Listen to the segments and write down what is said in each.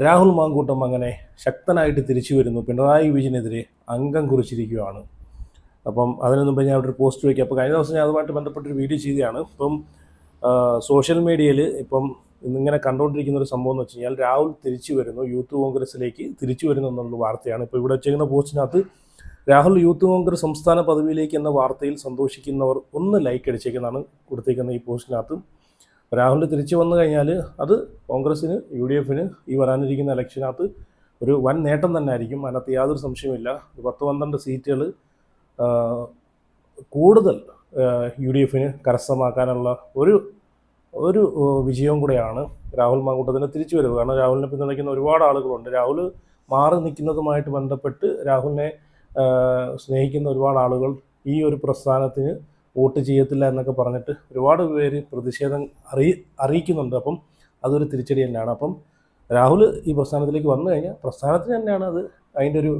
രാഹുൽ മാങ്കൂട്ടം അങ്ങനെ ശക്തനായിട്ട് തിരിച്ചു വരുന്നു. പിണറായി വിജയനെതിരെ അംഗം കുറിച്ചിരിക്കുകയാണ്. അപ്പം അതിനു മുമ്പ് ഞാൻ അവിടെ ഒരു പോസ്റ്റ് വയ്ക്കുക. അപ്പോൾ കഴിഞ്ഞ ദിവസം ഞാൻ അതുമായിട്ട് ബന്ധപ്പെട്ടൊരു വീഡിയോ ചെയ്തതാണ്. ഇപ്പം സോഷ്യൽ മീഡിയയിൽ ഇപ്പം ഇന്നിങ്ങനെ കണ്ടുകൊണ്ടിരിക്കുന്ന ഒരു സംഭവം എന്ന് വെച്ച് കഴിഞ്ഞാൽ രാഹുൽ തിരിച്ചു വരുന്നു, യൂത്ത് കോൺഗ്രസ്സിലേക്ക് തിരിച്ചു വരുന്നു എന്നുള്ള വാർത്തയാണ്. ഇപ്പോൾ ഇവിടെ ചെയ്യുന്ന പോസ്റ്റിനകത്ത് രാഹുൽ യൂത്ത് കോൺഗ്രസ് സംസ്ഥാന പദവിയിലേക്ക് എന്ന വാർത്തയിൽ സന്തോഷിക്കുന്നവർ ഒന്ന് ലൈക്ക് അടിച്ചേക്കുന്നതാണ് കൊടുത്തേക്കുന്ന ഈ പോസ്റ്റിനകത്ത്. രാഹുൽ തിരിച്ചു വന്നു കഴിഞ്ഞാൽ അത് കോൺഗ്രസ്സിന്, UDF ഈ വരാനിരിക്കുന്ന ഇലക്ഷനകത്ത് ഒരു വൻ നേട്ടം തന്നെ ആയിരിക്കും. അതിനകത്ത് യാതൊരു സംശയമില്ല. 10-12 സീറ്റുകൾ കൂടുതൽ UDF കരസ്ഥമാക്കാനുള്ള ഒരു വിജയവും കൂടെയാണ് രാഹുൽ മാങ്കൂട്ടത്തിന് തിരിച്ചു വരവ്. കാരണം രാഹുലിനെ പിന്തുണയ്ക്കുന്ന ഒരുപാട് ആളുകളുണ്ട്. രാഹുൽ മാറി നിൽക്കുന്നതുമായിട്ട് ബന്ധപ്പെട്ട് രാഹുലിനെ സ്നേഹിക്കുന്ന ഒരുപാട് ആളുകൾ ഈ ഒരു പ്രസ്ഥാനത്തിന് വോട്ട് ചെയ്യത്തില്ല എന്നൊക്കെ പറഞ്ഞിട്ട് ഒരുപാട് പേര് പ്രതിഷേധം അറിയിക്കുന്നുണ്ട്. അപ്പം അതൊരു തിരിച്ചടി തന്നെയാണ്. അപ്പം രാഹുൽ ഈ പ്രസ്ഥാനത്തിലേക്ക് വന്നു കഴിഞ്ഞാൽ പ്രസ്ഥാനത്തിന് തന്നെയാണ് അത് അതിൻ്റെ ഒരു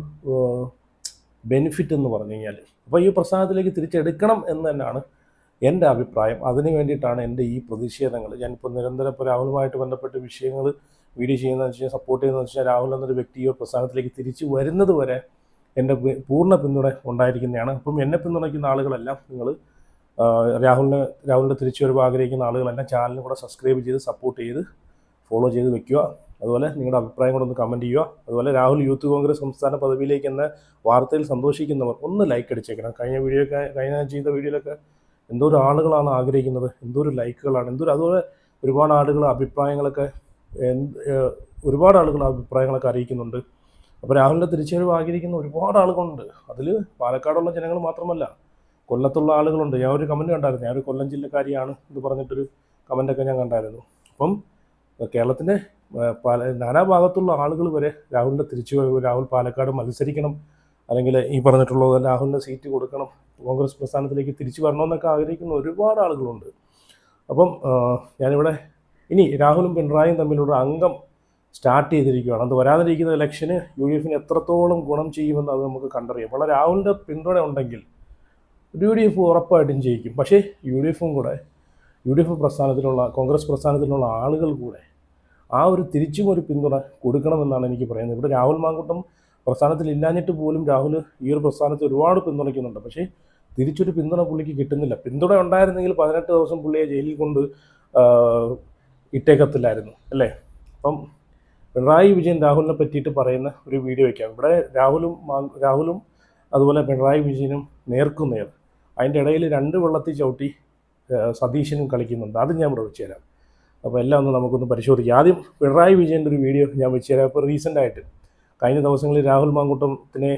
ബെനിഫിറ്റ് എന്ന് പറഞ്ഞു കഴിഞ്ഞാൽ. അപ്പോൾ ഈ പ്രസ്ഥാനത്തിലേക്ക് തിരിച്ചെടുക്കണം എന്ന് തന്നെയാണ് എൻ്റെ അഭിപ്രായം. അതിന് വേണ്ടിയിട്ടാണ് എൻ്റെ ഈ പ്രതിഷേധങ്ങൾ. ഞാനിപ്പോൾ നിരന്തരം ഇപ്പോൾ രാഹുലുമായിട്ട് ബന്ധപ്പെട്ട് വിഷയങ്ങൾ വീഡിയോ ചെയ്യുന്നതെന്ന് വെച്ച് കഴിഞ്ഞാൽ, സപ്പോർട്ട് ചെയ്യുന്നതെന്ന് വെച്ചാൽ രാഹുൽ എന്നൊരു വ്യക്തി ഈ പ്രസ്ഥാനത്തിലേക്ക് തിരിച്ചു വരുന്നത് വരെ എൻ്റെ പൂർണ്ണ പിന്തുണ ഉണ്ടായിരിക്കുന്നതാണ്. അപ്പം എന്നെ പിന്തുണയ്ക്കുന്ന ആളുകളെല്ലാം നിങ്ങൾ രാഹുലിൻ്റെ തിരിച്ചുവരവ് ആഗ്രഹിക്കുന്ന ആളുകളെല്ലാം ചാനലിന് കൂടെ സബ്സ്ക്രൈബ് ചെയ്ത് സപ്പോർട്ട് ചെയ്ത് ഫോളോ ചെയ്ത് വെക്കുക. അതുപോലെ നിങ്ങളുടെ അഭിപ്രായം കൂടെ ഒന്ന് കമൻറ്റ് ചെയ്യുക. അതുപോലെ രാഹുൽ യൂത്ത് കോൺഗ്രസ് സംസ്ഥാന പദവിയിലേക്ക് എന്ന വാർത്തയിൽ സന്തോഷിക്കുന്നവർ ഒന്ന് ലൈക്ക് അടിച്ചേക്കണം. കഴിഞ്ഞ ചെയ്ത വീഡിയോയിലൊക്കെ എന്തോരം ആളുകളാണ് ആഗ്രഹിക്കുന്നത്, എന്തോരം ലൈക്കുകളാണ്, അതുപോലെ ഒരുപാട് ആളുകൾ അഭിപ്രായങ്ങളൊക്കെ അറിയിക്കുന്നുണ്ട്. അപ്പോൾ രാഹുലിൻ്റെ തിരിച്ചുവരവ് ആഗ്രഹിക്കുന്ന ഒരുപാട് ആളുകളുണ്ട്. അതിൽ പാലക്കാടുള്ള ജനങ്ങൾ മാത്രമല്ല, കൊല്ലത്തുള്ള ആളുകളുണ്ട്. ഞാൻ ഒരു കമൻറ്റ് കണ്ടായിരുന്നു. ഞാനൊരു കൊല്ലം ജില്ലക്കാരിയാണ് എന്ന് പറഞ്ഞിട്ടൊരു കമൻറ്റൊക്കെ ഞാൻ കണ്ടായിരുന്നു. അപ്പം കേരളത്തിൻ്റെ നാനാഭാഗത്തുള്ള ആളുകൾ വരെ രാഹുലിൻ്റെ തിരിച്ചുവരവ്, രാഹുൽ പാലക്കാട് മത്സരിക്കണം, അല്ലെങ്കിൽ ഈ പറഞ്ഞിട്ടുള്ളത് രാഹുലിൻ്റെ സീറ്റ് കൊടുക്കണം, കോൺഗ്രസ് പ്രസ്ഥാനത്തിലേക്ക് തിരിച്ചു വരണമെന്നൊക്കെ ആഗ്രഹിക്കുന്ന ഒരുപാട് ആളുകളുണ്ട്. അപ്പം ഞാനിവിടെ ഇനി രാഹുലും പിണറായിയും തമ്മിലുള്ള അംഗം സ്റ്റാർട്ട് ചെയ്തിരിക്കുകയാണ്. അത് വരാനിരിക്കുന്ന ഇലക്ഷന് UDF എത്രത്തോളം ഗുണം ചെയ്യുമെന്ന് അത് നമുക്ക് കണ്ടറിയാം. അപ്പോൾ രാഹുലിൻ്റെ പിന്തുണ ഉണ്ടെങ്കിൽ UDF ഉറപ്പായിട്ടും ജയിക്കും. പക്ഷേ UDF പ്രസ്ഥാനത്തിലുള്ള, കോൺഗ്രസ് പ്രസ്ഥാനത്തിലുള്ള ആളുകൾ കൂടെ ആ ഒരു തിരിച്ചും ഒരു പിന്തുണ കൊടുക്കണമെന്നാണ് എനിക്ക് പറയുന്നത്. ഇവിടെ രാഹുൽ മാങ്കൂട്ടം പ്രസ്ഥാനത്തിൽ ഇല്ലാഞ്ഞിട്ട് പോലും രാഹുൽ ഈ ഒരു പ്രസ്ഥാനത്തെ ഒരുപാട് പിന്തുണയ്ക്കുന്നുണ്ട്. പക്ഷേ തിരിച്ചൊരു പിന്തുണ പുള്ളിക്ക് കിട്ടുന്നില്ല. പിന്തുണ ഉണ്ടായിരുന്നെങ്കിൽ 18 ദിവസം പുള്ളിയെ ജയിലിൽ കൊണ്ട് ഇട്ടേക്കത്തില്ലായിരുന്നു, അല്ലേ? അപ്പം പിണറായി വിജയൻ രാഹുലിനെ പറ്റിയിട്ട് പറയുന്ന ഒരു വീഡിയോ വയ്ക്കാം. ഇവിടെ രാഹുലും അതുപോലെ പിണറായി വിജയനും നേർക്കുനേർ. അതിൻ്റെ ഇടയിൽ 2 വെള്ളത്തിൽ ചവിട്ടി സതീശനും കളിക്കുന്നുണ്ട്. അത് ഞാൻ ഇവിടെ വെച്ച് തരാം. അപ്പോൾ എല്ലാം ഒന്ന് നമുക്കൊന്ന് പരിശോധിക്കാം. ആദ്യം പിണറായി വിജയൻ്റെ ഒരു വീഡിയോ ഞാൻ വെച്ച് തരാം. ഇപ്പോൾ റീസെൻ്റായിട്ട് കഴിഞ്ഞ ദിവസങ്ങളിൽ രാഹുൽ മാങ്കൂട്ടത്തിനെ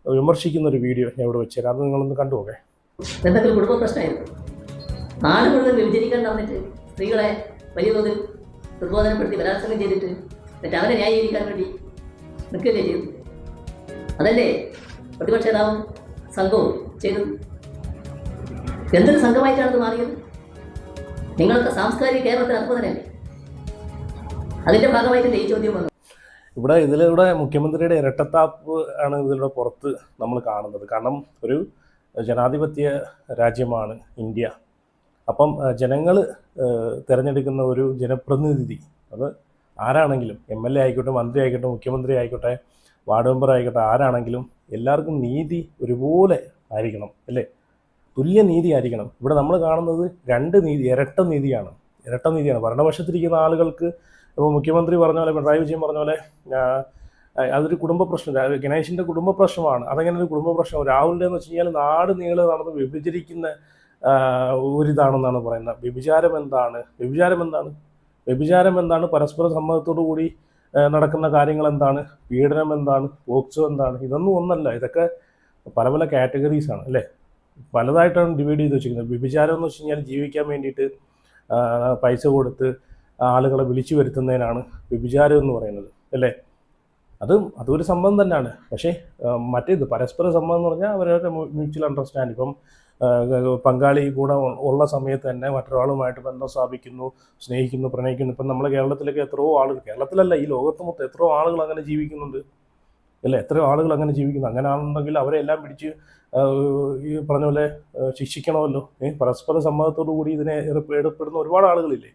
വിമർശിക്കുന്ന ഒരു വീഡിയോ ഞാൻ ഇവിടെ വെച്ച് തരാം. അത് നിങ്ങളൊന്ന് കണ്ടു നോക്കേ. എന്തെങ്കിലും കുടുംബ പ്രശ്നമായിരുന്നു. നാട് മുഴുവൻ വിഭജിക്കാൻ വന്നിട്ട് സ്ത്രീകളെ വലിയ തോതിൽ ദുർബോധനപ്പെടുത്തി ബലാത്സംഗം ചെയ്തിട്ട് എന്നിട്ട് അവരെ ന്യായീകരിക്കാൻ വേണ്ടി നിൽക്കുകയല്ലേ ചെയ്തു. അതല്ലേ പ്രതിപക്ഷ നേതാവും സംഘവും ചെയ്തത്. എന്തൊരു സംഘമായിട്ടാണ് മാറിയത്? നിങ്ങളൊക്കെ സാംസ്കാരിക കേരളത്തിന് അത്ഭുതമല്ലേ? അതിൻ്റെ ഭാഗമായിട്ടല്ലേ ഈ ചോദ്യം വന്നത്? ഇതിലൂടെ മുഖ്യമന്ത്രിയുടെ ഇരട്ടത്താപ്പ് ആണ് ഇതിലൂടെ പുറത്ത് നമ്മൾ കാണുന്നത്. കാരണം ഒരു ജനാധിപത്യ രാജ്യമാണ് ഇന്ത്യ. അപ്പം ജനങ്ങൾ തിരഞ്ഞെടുക്കുന്ന ഒരു ജനപ്രതിനിധി, അത് ആരാണെങ്കിലും, MLA ആയിക്കോട്ടെ, മന്ത്രി ആയിക്കോട്ടെ, മുഖ്യമന്ത്രി ആയിക്കോട്ടെ, വാർഡ് മെമ്പർ ആയിക്കോട്ടെ, ആരാണെങ്കിലും എല്ലാവർക്കും നീതി ഒരുപോലെ ആയിരിക്കണം, അല്ലേ? തുല്യ നീതി ആയിരിക്കണം. ഇവിടെ നമ്മൾ കാണുന്നത് 2 നീതി, ഇരട്ട നീതിയാണ്. ഭരണപക്ഷത്തിരിക്കുന്ന ആളുകൾക്ക് ഇപ്പോൾ മുഖ്യമന്ത്രി പറഞ്ഞ പോലെ, പിണറായി വിജയൻ പറഞ്ഞ പോലെ അതൊരു കുടുംബ പ്രശ്നം, ഗണേഷിൻ്റെ കുടുംബ പ്രശ്നമാണ്. അതങ്ങനെ ഒരു കുടുംബ പ്രശ്നം രാഹുലിൻ്റെ എന്ന് വെച്ച് കഴിഞ്ഞാൽ നാട് നീളെ നടന്ന് വിഭജിക്കുന്ന ഒരിതാണെന്നാണ് പറയുന്നത്. വ്യഭിചാരം എന്താണ്? പരസ്പര സമ്മതത്തോടു കൂടി നടക്കുന്ന കാര്യങ്ങൾ എന്താണ്? പീഡനം എന്താണ്? പോക്സോ എന്താണ്? ഇതൊന്നും ഒന്നല്ല. ഇതൊക്കെ പല പല കാറ്റഗറീസാണ്, അല്ലേ? പലതായിട്ടാണ് ഡിവൈഡ് ചെയ്ത് വെച്ചിരിക്കുന്നത്. വ്യഭിചാരം എന്ന് വെച്ച് കഴിഞ്ഞാൽ ജീവിക്കാൻ വേണ്ടിയിട്ട് പൈസ കൊടുത്ത് ആളുകളെ വിളിച്ചു വരുത്തുന്നതിനാണ് വ്യഭിചാരം എന്ന് പറയുന്നത്, അല്ലേ? അതൊരു സംഭവം തന്നെയാണ്. പക്ഷേ മറ്റേത് പരസ്പര സമ്മതം എന്ന് പറഞ്ഞാൽ അവരവരുടെ മ്യൂച്വൽ അണ്ടർസ്റ്റാൻഡ്. ഇപ്പം പങ്കാളി കൂടെ ഉള്ള സമയത്ത് തന്നെ മറ്റൊരാളുമായിട്ട് ബന്ധം സ്ഥാപിക്കുന്നു, സ്നേഹിക്കുന്നു, പ്രണയിക്കുന്നു. ഇപ്പം നമ്മുടെ കേരളത്തിലൊക്കെ എത്രയോ ആളുകൾ, കേരളത്തിലല്ല ഈ ലോകത്ത് മൊത്തം എത്രയോ ആളുകൾ അങ്ങനെ ജീവിക്കുന്നുണ്ട്, അല്ലേ? എത്രയോ ആളുകൾ അങ്ങനെ ജീവിക്കുന്നു. അങ്ങനെ ആണെന്നുണ്ടെങ്കിൽ അവരെല്ലാം പിടിച്ച് ഈ പറഞ്ഞ പോലെ ശിക്ഷിക്കണമല്ലോ. പരസ്പര സമ്മതത്തോടു കൂടി ഇതിനെ ഏർപ്പെടുന്ന ഒരുപാട് ആളുകളില്ലേ?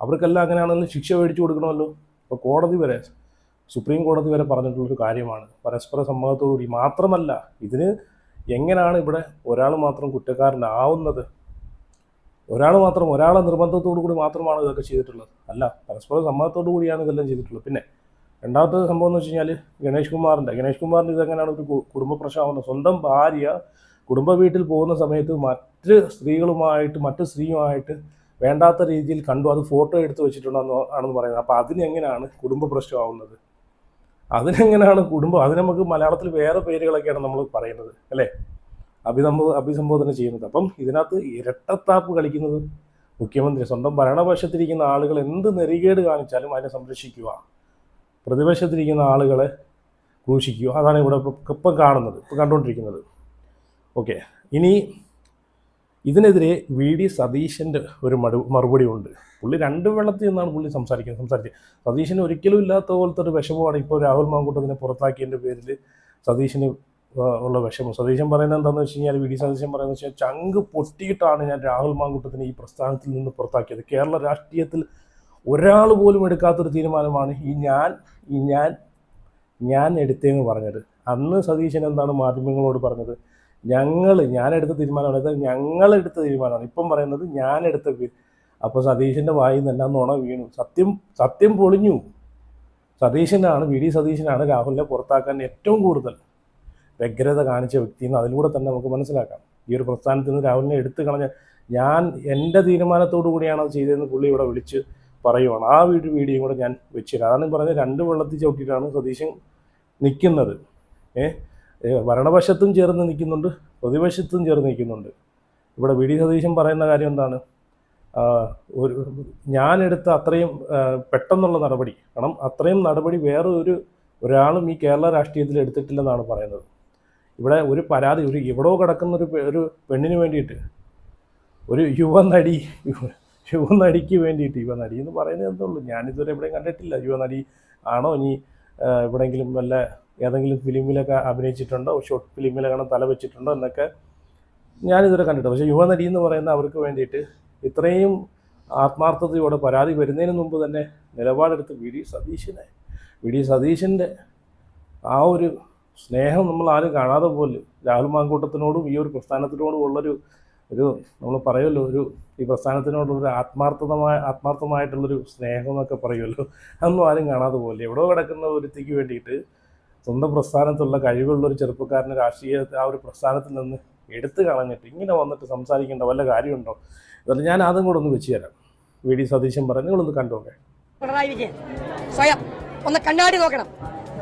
അവർക്കെല്ലാം അങ്ങനെയാണെങ്കിലും ശിക്ഷ മേടിച്ചു കൊടുക്കണമല്ലോ. ഇപ്പോൾ കോടതി വരെ, സുപ്രീം കോടതി വരെ പറഞ്ഞിട്ടുള്ളൊരു കാര്യമാണ് പരസ്പര സമ്മതത്തോടുകൂടി. മാത്രമല്ല ഇതിന് എങ്ങനെയാണ് ഇവിടെ ഒരാൾ മാത്രം കുറ്റക്കാരനാവുന്നത്? ഒരാളെ നിർബന്ധത്തോടു കൂടി മാത്രമാണ് ഇതൊക്കെ ചെയ്തിട്ടുള്ളത്? അല്ല, പരസ്പര സമ്മതത്തോടു കൂടിയാണ് ഇതെല്ലാം ചെയ്തിട്ടുള്ളത്. പിന്നെ രണ്ടാമത്തെ സംഭവം എന്ന് വെച്ച് കഴിഞ്ഞാൽ ഗണേഷ് കുമാറിൻ്റെ ഇതെങ്ങനെയാണ് ഒരു കുടുംബ പ്രശ്നമാവുന്നത്? സ്വന്തം ഭാര്യ കുടുംബ വീട്ടിൽ പോകുന്ന സമയത്ത് മറ്റ് സ്ത്രീയുമായിട്ട് വേണ്ടാത്ത രീതിയിൽ കണ്ടു, അത് ഫോട്ടോ എടുത്ത് വെച്ചിട്ടുണ്ടെന്ന് ആണെന്ന് പറയുന്നത്. അപ്പോൾ അതിനെങ്ങനെയാണ് കുടുംബ പ്രശ്നമാവുന്നത്? അതിന് നമുക്ക് മലയാളത്തിൽ വേറെ പേരുകളൊക്കെയാണ് നമ്മൾ പറയുന്നത്, അല്ലേ? അഭിസംബോധന ചെയ്യുന്നത്. അപ്പം ഇതിനകത്ത് ഇരട്ടത്താപ്പ് കളിക്കുന്നത് മുഖ്യമന്ത്രി. സ്വന്തം ഭരണപക്ഷത്തിരിക്കുന്ന ആളുകൾ എന്ത് നെറികേട് കാണിച്ചാലും അതിനെ സംരക്ഷിക്കുക, പ്രതിപക്ഷത്തിരിക്കുന്ന ആളുകളെ ക്രൂശിക്കുക. അതാണ് ഇവിടെ ഇപ്പം കണ്ടുകൊണ്ടിരിക്കുന്നത്. ഓക്കെ, ഇനി ഇതിനെതിരെ VD സതീശൻ്റെ ഒരു മറുപടി ഉണ്ട്. പുള്ളി രണ്ട് വെള്ളത്തിൽ നിന്നാണ് പുള്ളി സംസാരിച്ചത്. സതീശന് ഒരിക്കലും ഇല്ലാത്ത പോലത്തെ ഒരു വിഷമമാണ് ഇപ്പോൾ രാഹുൽ മാങ്കൂട്ടത്തിനെ പുറത്താക്കിയതിൻ്റെ പേരിൽ സതീശന് ഉള്ള വിഷമം. സതീശൻ പറയുന്നത് എന്താണെന്ന് വെച്ച് കഴിഞ്ഞാൽ, VD സതീശൻ പറയുന്നത് വെച്ചാൽ, ചങ്ക് പൊട്ടിയിട്ടാണ് ഞാൻ രാഹുൽ മാങ്കൂട്ടത്തിനെ ഈ പ്രസ്ഥാനത്തിൽ നിന്ന് പുറത്താക്കിയത്. കേരള രാഷ്ട്രീയത്തിൽ ഒരാൾ പോലും എടുക്കാത്തൊരു തീരുമാനമാണ് ഞാൻ എടുത്തതെന്ന് പറഞ്ഞത്. അന്ന് സതീശൻ എന്താണ് മാധ്യമങ്ങളോട് പറഞ്ഞത്? ഞാനെടുത്ത തീരുമാനമാണ്, ഞങ്ങളെടുത്ത തീരുമാനമാണ്. ഇപ്പം പറയുന്നത് ഞാനെടുത്ത. അപ്പോൾ സതീശൻ്റെ വായിൽ നിന്നെല്ലാം നുണ വീണു. സത്യം പൊളിഞ്ഞു. VD സതീശനാണ് രാഹുലിനെ പുറത്താക്കാൻ ഏറ്റവും കൂടുതൽ വ്യഗ്രത കാണിച്ച വ്യക്തിയെന്ന് അതിലൂടെ തന്നെ നമുക്ക് മനസ്സിലാക്കാം. ഈ ഒരു പ്രസ്ഥാനത്തിൽ നിന്ന് രാഹുലിനെ എടുത്തു കളഞ്ഞ എൻ്റെ തീരുമാനത്തോടു കൂടിയാണ് അത് ചെയ്തതെന്ന് പുള്ളി ഇവിടെ വിളിച്ച് പറയുവാണ്. ആ വീഡിയോയും കൂടെ ഞാൻ വെച്ചില്ല. അതാണ് പറഞ്ഞത്, രണ്ട് വെള്ളത്തിൽ ചവിട്ടിയിട്ടാണ് സതീശൻ നിൽക്കുന്നത്. ഭരണപക്ഷത്തും ചേർന്ന് നിൽക്കുന്നുണ്ട്, പ്രതിപക്ഷത്തും ചേർന്ന് നിൽക്കുന്നുണ്ട്. ഇവിടെ VD സതീശൻ പറയുന്ന കാര്യം എന്താണ്? ഞാനെടുത്ത അത്രയും പെട്ടെന്നുള്ള നടപടി, കാരണം അത്രയും നടപടി വേറെ ഒരാളും ഈ കേരള രാഷ്ട്രീയത്തിൽ എടുത്തിട്ടില്ലെന്നാണ് പറയുന്നത്. ഇവിടെ ഒരു പരാതി, എവിടെയോ കിടക്കുന്ന ഒരു പെണ്ണിന് വേണ്ടിയിട്ട്, ഒരു യുവനടിക്ക് വേണ്ടിയിട്ട്, യുവനടി എന്ന് പറയുന്നത് എന്തുള്ളൂ, ഞാനിതുവരെ എവിടെയും കണ്ടിട്ടില്ല. യുവനടി ആണോ, ഇനി എവിടെയെങ്കിലും ഏതെങ്കിലും ഫിലിമിലൊക്കെ അഭിനയിച്ചിട്ടുണ്ടോ, ഷോർട്ട് ഫിലിമിലൊക്കെ തല വെച്ചിട്ടുണ്ടോ എന്നൊക്കെ ഞാനിതുവരെ കണ്ടിട്ടുണ്ട്. പക്ഷേ യുവനടി എന്ന് പറയുന്ന അവർക്ക് വേണ്ടിയിട്ട് ഇത്രയും ആത്മാർത്ഥതയോടെ പരാതി വരുന്നതിന് മുമ്പ് തന്നെ നിലപാടെടുത്ത് VD സതീശൻ്റെ ആ ഒരു സ്നേഹം നമ്മൾ ആരും കാണാതെ പോലെ രാഹുൽ മാങ്കൂട്ടത്തിനോടും ഈ ഒരു പ്രസ്ഥാനത്തിനോടും ഉള്ളൊരു നമ്മൾ പറയുമല്ലോ, ഈ പ്രസ്ഥാനത്തിനോടുള്ളൊരു ആത്മാർത്ഥമായിട്ടുള്ളൊരു സ്നേഹം എന്നൊക്കെ പറയുമല്ലോ, അതൊന്നും ആരും കാണാതെ പോലെ എവിടെയോ കിടക്കുന്ന ഒരുത്തിക്ക് വേണ്ടിയിട്ട് സ്വന്തം പ്രസ്ഥാനത്തുള്ള കഴിവുള്ളൊരു ചെറുപ്പക്കാരനെ ആ ഒരു പ്രസ്ഥാനത്തിൽ നിന്ന് എടുത്തു കളഞ്ഞിട്ട് ഇങ്ങനെ വന്നിട്ട് സംസാരിക്കേണ്ട വല്ല കാര്യമുണ്ടോ? അതുകൊണ്ട് ഞാൻ അതും കൂടെ ഒന്ന് വെച്ച് തരാം. VD സതീശൻ പറഞ്ഞു, നിങ്ങളൊന്ന് കണ്ടോക്കെ. പിണറായി വിജയൻ സ്വയം ഒന്ന് കണ്ണാടി നോക്കണം.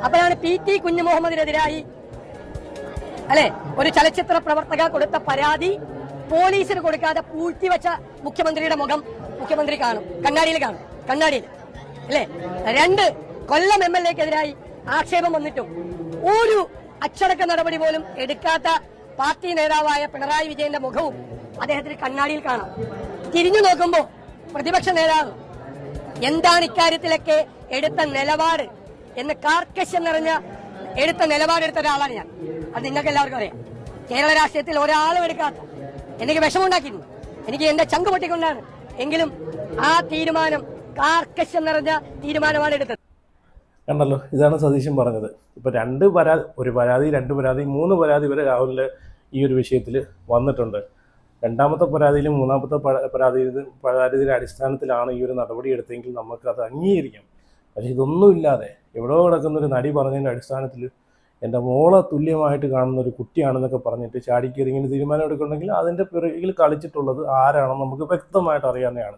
അപ്പോഴാണ് PT കുഞ്ഞുമുഹമ്മദിനെതിരായി ഒരു ചലച്ചിത്ര പ്രവർത്തക കൊടുത്ത പരാതി പോലീസിന് കൊടുക്കാതെ പൂഴ്ത്തിവെച്ച മുഖ്യമന്ത്രിയുടെ മുഖം മുഖ്യമന്ത്രി കാണും, കണ്ണാടിയിൽ അല്ലേ? 2 കൊല്ലം MLA-ക്കെതിരായി ആക്ഷേപം വന്നിട്ടും ഒരു അച്ചടക്ക നടപടി പോലും എടുക്കാത്ത പാർട്ടി നേതാവായ പിണറായി വിജയന്റെ മുഖവും അദ്ദേഹത്തിന് കണ്ണാടിയിൽ കാണാം. തിരിഞ്ഞു നോക്കുമ്പോൾ പ്രതിപക്ഷ നേതാവ് എന്താണ് ഇക്കാര്യത്തിലൊക്കെ എടുത്ത നിലപാട് എന്ന് കാർക്കശ്യം നിറഞ്ഞ നിലപാടെടുത്ത ഒരാളാണ് ഞാൻ. അത് നിങ്ങൾക്ക് എല്ലാവർക്കും അറിയാം. കേരള രാഷ്ട്രീയത്തിൽ ഒരാളും എടുക്കാത്ത, എനിക്ക് വിഷമമുണ്ടാക്കിയിരുന്നു, എനിക്ക് എന്റെ ചങ്ക് പൊട്ടിക്കൊണ്ടാണ്, എങ്കിലും ആ തീരുമാനം കാർക്കശ്യം നിറഞ്ഞ തീരുമാനമാണ് എടുത്തത്. കണ്ടല്ലോ, ഇതാണ് സതീശൻ പറഞ്ഞത്. ഇപ്പോൾ 2 പരാതി 3 പരാതി വരെ രാഹുലിൻ്റെ ഈ ഒരു വിഷയത്തിൽ വന്നിട്ടുണ്ട്. രണ്ടാമത്തെ പരാതിയിലും മൂന്നാമത്തെ പരാതിയുടെ അടിസ്ഥാനത്തിലാണ് ഈ ഒരു നടപടി എടുത്തെങ്കിൽ നമുക്കത് അംഗീകരിക്കാം. പക്ഷേ ഇതൊന്നുമില്ലാതെ എവിടെയോ കിടക്കുന്നൊരു നടി പറഞ്ഞതിൻ്റെ അടിസ്ഥാനത്തിൽ എൻ്റെ മോളെ തുല്യമായിട്ട് കാണുന്ന ഒരു കുട്ടിയാണെന്നൊക്കെ പറഞ്ഞിട്ട് ചാടിക്കയറി ഇങ്ങനെ തീരുമാനം എടുക്കണമെങ്കിൽ അതിൻ്റെ പിറകിൽ കളിച്ചിട്ടുള്ളത് ആരാണെന്ന് നമുക്ക് വ്യക്തമായിട്ട് അറിയാവുന്നതാണ്.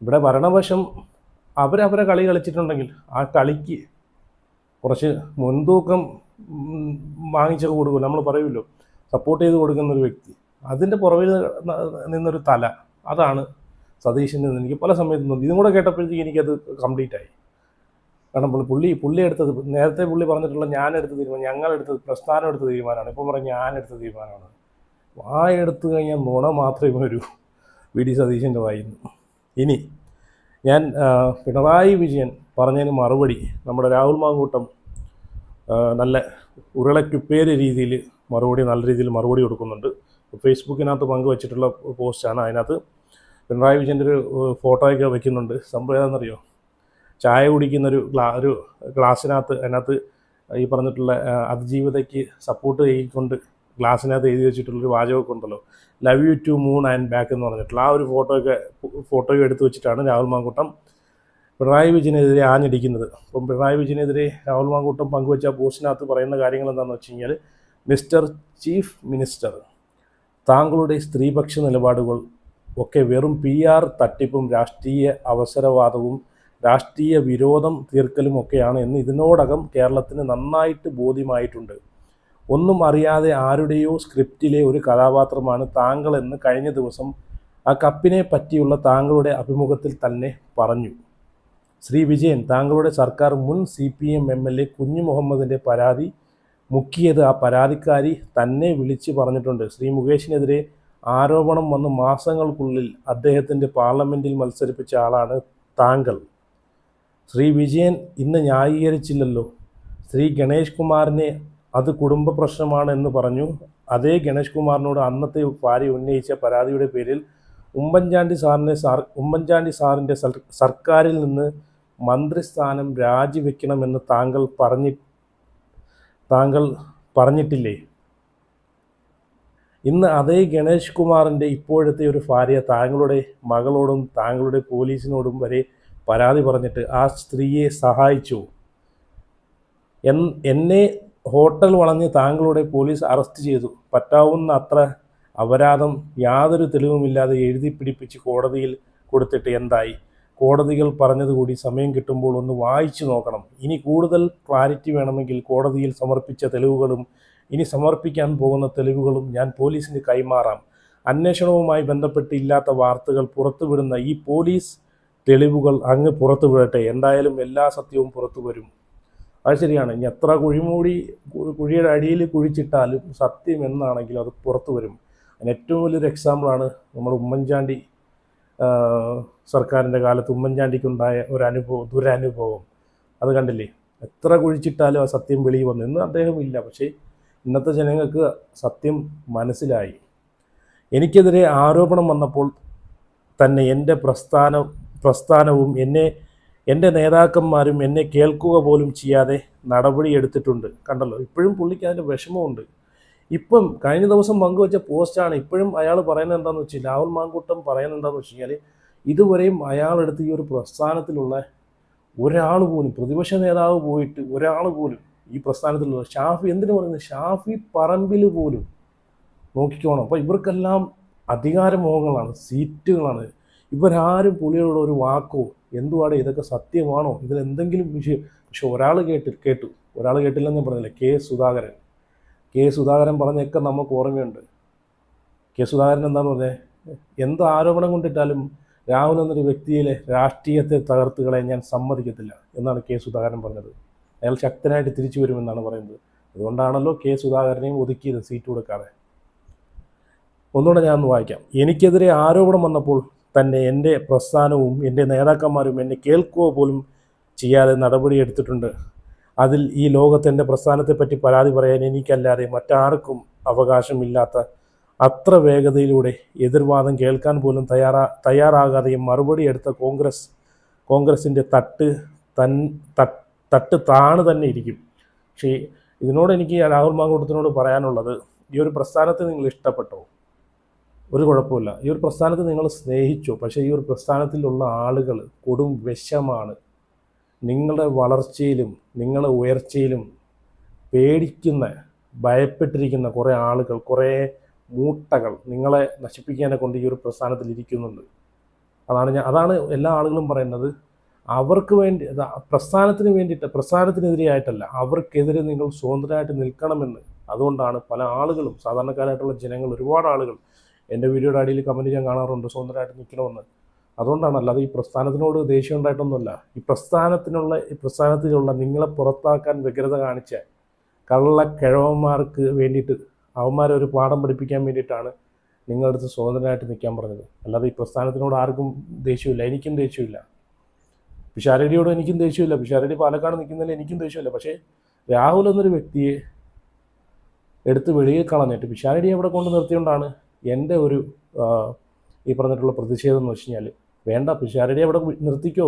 ഇവിടെ ഭരണപക്ഷം അവരവരെ കളി കളിച്ചിട്ടുണ്ടെങ്കിൽ ആ കളിക്ക് കുറച്ച് മുൻതൂക്കം വാങ്ങിച്ചൊക്കെ കൊടുക്കും. നമ്മൾ പറയുമല്ലോ, സപ്പോർട്ട് ചെയ്ത് കൊടുക്കുന്നൊരു വ്യക്തി, അതിൻ്റെ പുറകിൽ നിന്നൊരു തല, അതാണ് സതീശിൽ നിന്ന് എനിക്ക് പല സമയത്തും തോന്നി. ഇതും കൂടെ കേട്ടപ്പോഴത്തേക്ക് എനിക്കത് കംപ്ലീറ്റ് ആയി. കാരണം പുള്ളി എടുത്തത്, നേരത്തെ പുള്ളി പറഞ്ഞിട്ടുള്ള ഞാനെടുത്ത തീരുമാനം, ഞങ്ങളെടുത്തത്, പ്രസ്ഥാനം എടുത്ത തീരുമാനമാണ്. ഇപ്പം പറഞ്ഞ ഞാനെടുത്ത തീരുമാനമാണ്. വായെടുത്തു കഴിഞ്ഞാൽ നുണ മാത്രമേ വരൂ VD സതീശൻ്റെ വായിന്ന്. ഇനി ഞാൻ പിണറായി വിജയൻ പറഞ്ഞതിന് മറുപടി നമ്മുടെ രാഹുൽ മാങ്കൂട്ടം നല്ല ഉരുളക്കുപ്പേര് രീതിയിൽ നല്ല രീതിയിൽ മറുപടി കൊടുക്കുന്നുണ്ട്. ഫേസ്ബുക്കിനകത്ത് പങ്കുവച്ചിട്ടുള്ള പോസ്റ്റാണ്. അതിനകത്ത് പിണറായി വിജയൻ്റെ ഒരു ഫോട്ടോയൊക്കെ വയ്ക്കുന്നുണ്ട്. സംഭവം ഏതാണെന്നറിയോ? ചായ കുടിക്കുന്ന ഒരു ഗ്ലാസ്സിനകത്ത് അതിനകത്ത് ഈ പറഞ്ഞിട്ടുള്ള അതിജീവിതയ്ക്ക് സപ്പോർട്ട് ചെയ്തുകൊണ്ട് ഗ്ലാസ്സിനകത്ത് എഴുതി വെച്ചിട്ടുള്ളൊരു വാചകമൊക്കെ ഉണ്ടല്ലോ, love you to moon and back എന്ന് പറഞ്ഞിട്ടുള്ള ആ ഒരു ഫോട്ടോയൊക്കെ എടുത്തു വെച്ചിട്ടാണ് രാഹുൽ മാങ്കൂട്ടം പിണറായി വിജയനെതിരെ ആഞ്ഞടിക്കുന്നത്. അപ്പം പിണറായി വിജയനെതിരെ രാഹുൽ മാങ്കൂട്ടം പങ്കുവച്ച പോസ്റ്റിനകത്ത് പറയുന്ന കാര്യങ്ങൾ എന്താണെന്ന് വെച്ച് കഴിഞ്ഞാൽ, മിസ്റ്റർ ചീഫ് മിനിസ്റ്റർ, താങ്കളുടെ സ്ത്രീപക്ഷ നിലപാടുകൾ ഒക്കെ വെറും PR തട്ടിപ്പും രാഷ്ട്രീയ അവസരവാദവും രാഷ്ട്രീയ വിരോധം തീർക്കലും ഒക്കെയാണ് എന്ന് ഇതിനോടകം കേരളത്തിന് നന്നായിട്ട് ബോധ്യമായിട്ടുണ്ട്. ഒന്നും അറിയാതെ ആരുടെയോ സ്ക്രിപ്റ്റിലെ ഒരു കഥാപാത്രമാണ് താങ്കളെന്ന് കഴിഞ്ഞ ദിവസം ആ കപ്പിനെ പറ്റിയുള്ള താങ്കളുടെ അഭിമുഖത്തിൽ തന്നെ പറഞ്ഞു. ശ്രീ വിജയൻ, താങ്കളുടെ സർക്കാർ മുൻ CPM MLA കുഞ്ഞു മുഹമ്മദിൻ്റെ പരാതി മുക്കിയത് ആ പരാതിക്കാരി തന്നെ വിളിച്ച് പറഞ്ഞിട്ടുണ്ട്. ശ്രീ മുകേഷിനെതിരെ ആരോപണം വന്ന് മാസങ്ങൾക്കുള്ളിൽ അദ്ദേഹത്തിൻ്റെ പാർലമെൻറ്റിൽ മത്സരിപ്പിച്ച ആളാണ് താങ്കൾ. ശ്രീ വിജയൻ ഇന്ന് ന്യായീകരിച്ചില്ലല്ലോ. ശ്രീ ഗണേഷ് കുമാറിനെ അത് കുടുംബ പ്രശ്നമാണ് എന്ന് പറഞ്ഞു. അതേ ഗണേഷ് കുമാറിനോട് അന്നത്തെ ഭാര്യ ഉന്നയിച്ച പരാതിയുടെ പേരിൽ ഉമ്മൻചാണ്ടി സാറിൻ്റെ സർക്കാരിൽ നിന്ന് മന്ത്രിസ്ഥാനം രാജിവെക്കണമെന്ന് താങ്കൾ പറഞ്ഞിട്ടില്ലേ? ഇന്ന് അതേ ഗണേഷ് കുമാറിൻ്റെ ഇപ്പോഴത്തെ ഒരു ഭാര്യ താങ്കളുടെ മകളോടും താങ്കളുടെ പോലീസിനോടും വരെ പരാതി പറഞ്ഞിട്ട് ആ സ്ത്രീയെ സഹായിച്ചു. എന്നെ ഹോട്ടൽ വളഞ്ഞ് താങ്കളുടെ പോലീസ് അറസ്റ്റ് ചെയ്തു. പറ്റാവുന്ന അത്ര അപരാധം യാതൊരു തെളിവുമില്ലാതെ എഴുതി പിടിപ്പിച്ച് കോടതിയിൽ കൊടുത്തിട്ട് എന്തായി? കോടതികൾ പറഞ്ഞതുകൂടി സമയം കിട്ടുമ്പോൾ ഒന്ന് വായിച്ചു നോക്കണം. ഇനി കൂടുതൽ ക്ലാരിറ്റി വേണമെങ്കിൽ കോടതിയിൽ സമർപ്പിച്ച തെളിവുകളും ഇനി സമർപ്പിക്കാൻ പോകുന്ന തെളിവുകളും ഞാൻ പോലീസിന് കൈമാറാം. അന്വേഷണവുമായി ബന്ധപ്പെട്ട് ഇല്ലാത്ത വാർത്തകൾ പുറത്തുവിടുന്ന ഈ പോലീസ് തെളിവുകൾ അങ്ങ് പുറത്തുവിടട്ടെ. എന്തായാലും എല്ലാ സത്യവും പുറത്തു വരും. അത് ശരിയാണ്. ഇനി എത്ര കുഴിയുടെ അടിയിൽ കുഴിച്ചിട്ടാലും സത്യം എന്നാണെങ്കിലും അത് പുറത്തു വരും. അതിന് ഏറ്റവും വലിയൊരു എക്സാമ്പിളാണ് നമ്മുടെ ഉമ്മൻചാണ്ടി സർക്കാരിൻ്റെ കാലത്ത് ഉമ്മൻചാണ്ടിക്കുണ്ടായ ദുരനുഭവം. അത് കണ്ടില്ലേ? എത്ര കുഴിച്ചിട്ടാലും ആ സത്യം വെളിയിൽ വന്നു. ഇന്ന് അദ്ദേഹം ഇല്ല, പക്ഷേ ഇന്നത്തെ ജനങ്ങൾക്ക് സത്യം മനസ്സിലായി. എനിക്കെതിരെ ആരോപണം വന്നപ്പോൾ തന്നെ എൻ്റെ പ്രസ്ഥാനവും എൻ്റെ നേതാക്കന്മാരും എന്നെ കേൾക്കുക പോലും ചെയ്യാതെ നടപടിയെടുത്തിട്ടുണ്ട്. കണ്ടല്ലോ, ഇപ്പോഴും പുള്ളിക്ക് അതിൻ്റെ വിഷമമുണ്ട്. ഇപ്പം കഴിഞ്ഞ ദിവസം പങ്കുവച്ച പോസ്റ്റാണ്. ഇപ്പോഴും അയാൾ പറയുന്നത് എന്താണെന്ന് വെച്ചാൽ, രാഹുൽ മാങ്കൂട്ടം പറയുന്നത് എന്താണെന്ന് വെച്ച് കഴിഞ്ഞാൽ, ഇതുവരെയും അയാളെടുത്ത് ഈ ഒരു പ്രസ്ഥാനത്തിലുള്ള ഒരാൾ പോലും, പ്രതിപക്ഷ നേതാവ് പോയിട്ട് ഒരാൾ പോലും ഈ പ്രസ്ഥാനത്തിലുള്ള ഷാഫി, എന്തിനു പറയുന്നത്, ഷാഫി പറമ്പിൽ പോലും നോക്കിക്കോണം. അപ്പോൾ ഇവർക്കെല്ലാം അധികാരമോഹങ്ങളാണ്, സീറ്റുകളാണ്. ഇവരാരും പുള്ളിയോട് ഒരു വാക്കോ എന്തുവാടെ ഇതൊക്കെ സത്യമാണോ, ഇതിലെന്തെങ്കിലും വിഷയം. പക്ഷെ ഒരാൾ കേട്ടു, ഒരാൾ കേട്ടില്ലെന്ന് ഞാൻ പറഞ്ഞില്ല, കെ സുധാകരൻ പറഞ്ഞൊക്കെ നമുക്ക് ഓർമ്മയുണ്ട്. കെ സുധാകരൻ എന്താണെന്ന് പറഞ്ഞത്, എന്ത് ആരോപണം കൊണ്ടിട്ടാലും രാഹുൽ എന്നൊരു വ്യക്തിയിലെ രാഷ്ട്രീയത്തെ തകർത്ത് കളയാൻ ഞാൻ സമ്മതിക്കത്തില്ല എന്നാണ് കെ സുധാകരൻ പറഞ്ഞത്. അയാൾ ശക്തനായിട്ട് തിരിച്ചു വരുമെന്നാണ് പറയുന്നത്. അതുകൊണ്ടാണല്ലോ കെ സുധാകരനെയും ഒതുക്കിയത്, സീറ്റ് കൊടുക്കാതെ. ഒന്നുകൂടെ ഞാൻ ഒന്ന് വായിക്കാം. എനിക്കെതിരെ ആരോപണം വന്നപ്പോൾ തന്നെ എൻ്റെ പ്രസ്ഥാനവും എൻ്റെ നേതാക്കന്മാരും എന്നെ കേൾക്കുക പോലും ചെയ്യാതെ നടപടിയെടുത്തിട്ടുണ്ട്. അതിൽ ഈ ലോകത്ത് എൻ്റെ പ്രസ്ഥാനത്തെപ്പറ്റി പരാതി പറയാൻ എനിക്കല്ലാതെ മറ്റാർക്കും അവകാശമില്ലാത്ത അത്ര വേഗതയിലൂടെ എതിർവാദം കേൾക്കാൻ പോലും തയ്യാറാകാതെയും മറുപടി എടുത്ത കോൺഗ്രസിൻ്റെ തട്ട് താണ് തന്നെ ഇരിക്കും. പക്ഷേ ഇതിനോട് എനിക്ക് രാഹുൽ മാങ്കൂട്ടത്തിനോട് പറയാനുള്ളത്, ഈ ഒരു പ്രസ്ഥാനത്തെ നിങ്ങൾ ഇഷ്ടപ്പെട്ടോ? ഒരു കുഴപ്പമില്ല. ഈ ഒരു പ്രസ്ഥാനത്തെ നിങ്ങൾ സ്നേഹിച്ചു. പക്ഷേ ഈ ഒരു പ്രസ്ഥാനത്തിലുള്ള ആളുകൾ കൊടും വിഷമാണ്. നിങ്ങളുടെ വളർച്ചയിലും നിങ്ങളുടെ ഉയർച്ചയിലും ഭയപ്പെട്ടിരിക്കുന്ന കുറേ ആളുകൾ, കുറേ മൂട്ടകൾ നിങ്ങളെ നശിപ്പിക്കാനെ കൊണ്ട് ഈ ഒരു പ്രസ്ഥാനത്തിൽ ഇരിക്കുന്നുണ്ട്. അതാണ് എല്ലാ ആളുകളും പറയുന്നത്. അവർക്ക് വേണ്ടി, പ്രസ്ഥാനത്തിനെതിരെയായിട്ടല്ല, അവർക്കെതിരെ നിങ്ങൾ സ്വതന്ത്രമായിട്ട് നിൽക്കണമെന്ന്. അതുകൊണ്ടാണ് പല ആളുകളും, സാധാരണക്കാരായിട്ടുള്ള ജനങ്ങൾ, ഒരുപാട് ആളുകൾ എൻ്റെ വീഡിയോയുടെ അടിയിൽ കമൻറ്റ് ഞാൻ കാണാറുണ്ട്, സ്വതന്ത്രമായിട്ട് നിൽക്കണമെന്ന്. അതുകൊണ്ടാണ്, അല്ലാതെ ഈ പ്രസ്ഥാനത്തിനോട് ദേഷ്യം ഉണ്ടായിട്ടൊന്നുമല്ല. ഈ പ്രസ്ഥാനത്തിലുള്ള നിങ്ങളെ പുറത്താക്കാൻ വ്യഗ്രത കാണിച്ച കള്ളക്കിഴവന്മാർക്ക് വേണ്ടിയിട്ട്, അവന്മാരെ ഒരു പാഠം പഠിപ്പിക്കാൻ വേണ്ടിയിട്ടാണ് നിങ്ങളുടെ അടുത്ത് സ്വതന്ത്രമായിട്ട് നിൽക്കാൻ പറഞ്ഞത്. അല്ലാതെ ഈ പ്രസ്ഥാനത്തിനോട് ആർക്കും ദേഷ്യമില്ല. എനിക്കും ദേഷ്യമില്ല. പിഷാരടിയോട് എനിക്കും ദേഷ്യമില്ല. പിഷാരടി പാലക്കാട് നിൽക്കുന്നതിൽ എനിക്കും ദേഷ്യമില്ല. പക്ഷേ രാഹുൽ എന്നൊരു വ്യക്തിയെ എടുത്ത് വെളിയിൽ കളഞ്ഞിട്ട് പിഷാരടിയെ അവിടെ കൊണ്ട് നിർത്തിയോണ്ടാണ് എൻ്റെ ഒരു ഈ പറഞ്ഞിട്ടുള്ള പ്രതിഷേധം എന്ന് വെച്ച് കഴിഞ്ഞാൽ, വേണ്ട, പിഷാരടിയെ അവിടെ നിർത്തിക്കോ.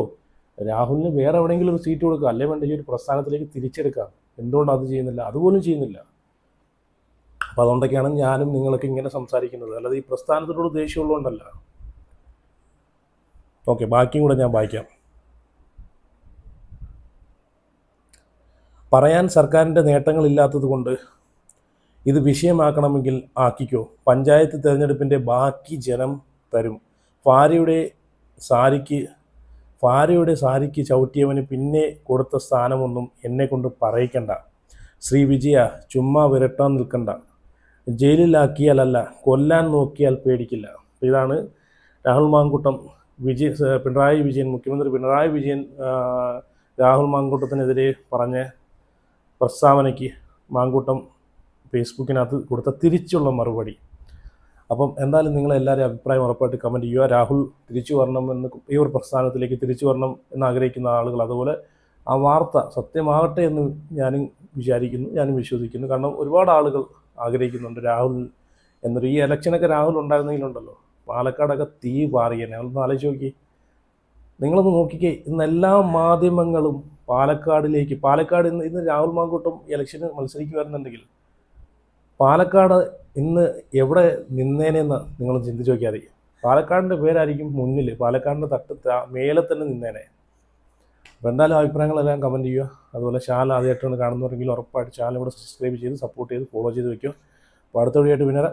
രാഹുലിന് വേറെ എവിടെയെങ്കിലും ഒരു സീറ്റ് കൊടുക്കുക, അല്ലേ വേണ്ട ഈ ഒരു പ്രസ്ഥാനത്തിലേക്ക് തിരിച്ചെടുക്കാം. എന്തുകൊണ്ട് അത് ചെയ്യുന്നില്ല? അതുപോലും ചെയ്യുന്നില്ല. അപ്പോൾ അതുകൊണ്ടൊക്കെയാണ് ഞാനും നിങ്ങളൊക്കെ ഇങ്ങനെ സംസാരിക്കുന്നത്, അല്ലാതെ ഈ പ്രസ്ഥാനത്തിനോട് ദേഷ്യമുള്ളതുകൊണ്ടല്ല. ഓക്കെ, ബാക്കിയും കൂടെ ഞാൻ വായിക്കാം. പറയാൻ സർക്കാരിൻ്റെ നേട്ടങ്ങളില്ലാത്തത് കൊണ്ട് ഇത് വിഷയമാക്കണമെങ്കിൽ ആക്കിക്കോ. പഞ്ചായത്ത് തിരഞ്ഞെടുപ്പിൻ്റെ ബാക്കി ജനം തരും. ഭാര്യയുടെ സാരിക്ക് ചവിട്ടിയവന് പിന്നെ കൊടുത്ത സ്ഥാനമൊന്നും എന്നെ കൊണ്ട് പറയിക്കണ്ട. ശ്രീ വിജയ, ചുമ്മാ വിരട്ടാൻ നിൽക്കണ്ട. ജയിലിലാക്കിയാലല്ല, കൊല്ലാൻ നോക്കിയാൽ പേടിക്കില്ല. ഇതാണ് രാഹുൽ മാങ്കൂട്ടം മുഖ്യമന്ത്രി പിണറായി വിജയൻ രാഹുൽ മാങ്കൂട്ടത്തിനെതിരെ പറഞ്ഞ പ്രസ്താവനയ്ക്ക് മാങ്കൂട്ടം ഫേസ്ബുക്കിനകത്ത് കൊടുത്ത തിരിച്ചുള്ള മറുപടി. അപ്പം എന്തായാലും നിങ്ങളെല്ലാവരും അഭിപ്രായം ഉറപ്പായിട്ട് കമൻറ്റ് ചെയ്യുക. രാഹുൽ തിരിച്ചു വരണം എന്ന്, ഈ ഒരു പ്രസ്ഥാനത്തിലേക്ക് തിരിച്ചു വരണം എന്ന് ആഗ്രഹിക്കുന്ന ആളുകൾ, അതുപോലെ ആ വാർത്ത സത്യമാകട്ടെ എന്ന് ഞാനും വിചാരിക്കുന്നു, ഞാനും വിശ്വസിക്കുന്നു. കാരണം ഒരുപാട് ആളുകൾ ആഗ്രഹിക്കുന്നുണ്ട് രാഹുൽ എന്നൊരു, ഈ ഇലക്ഷനൊക്കെ രാഹുൽ ഉണ്ടായിരുന്നെങ്കിലുണ്ടല്ലോ പാലക്കാടൊക്കെ തീ പാറിയനെ. ഒന്ന് ആലോചിച്ച് നോക്കി, നിങ്ങളൊന്ന് നോക്കിക്കേ, ഇന്ന് എല്ലാ മാധ്യമങ്ങളും പാലക്കാട് ഇന്ന് രാഹുൽ മാങ്കൂട്ടം ഇലക്ഷന് മത്സരിക്കുമായിരുന്നുണ്ടെങ്കിൽ പാലക്കാട് ഇന്ന് എവിടെ നിന്നേനെന്ന് നിങ്ങൾ ചിന്തിച്ച് നോക്കിയാൽ മതി. പാലക്കാടിൻ്റെ പേരായിരിക്കും മുന്നിൽ, പാലക്കാടിൻ്റെ മേലെ തന്നെ നിന്നേനെ. അപ്പോൾ എന്തായാലും അഭിപ്രായങ്ങളെല്ലാം കമൻറ്റ് ചെയ്യുക. അതുപോലെ ചാനൽ ആദ്യമായിട്ടാണ് കാണുന്നവരെങ്കിൽ ഉറപ്പായിട്ട് ചാനൽ ഇവിടെ സബ്സ്ക്രൈബ് ചെയ്ത് സപ്പോർട്ട് ചെയ്ത് ഫോളോ ചെയ്ത് വയ്ക്കുക. അപ്പോൾ അടുത്ത വഴിയായിട്ട് പിന്നെ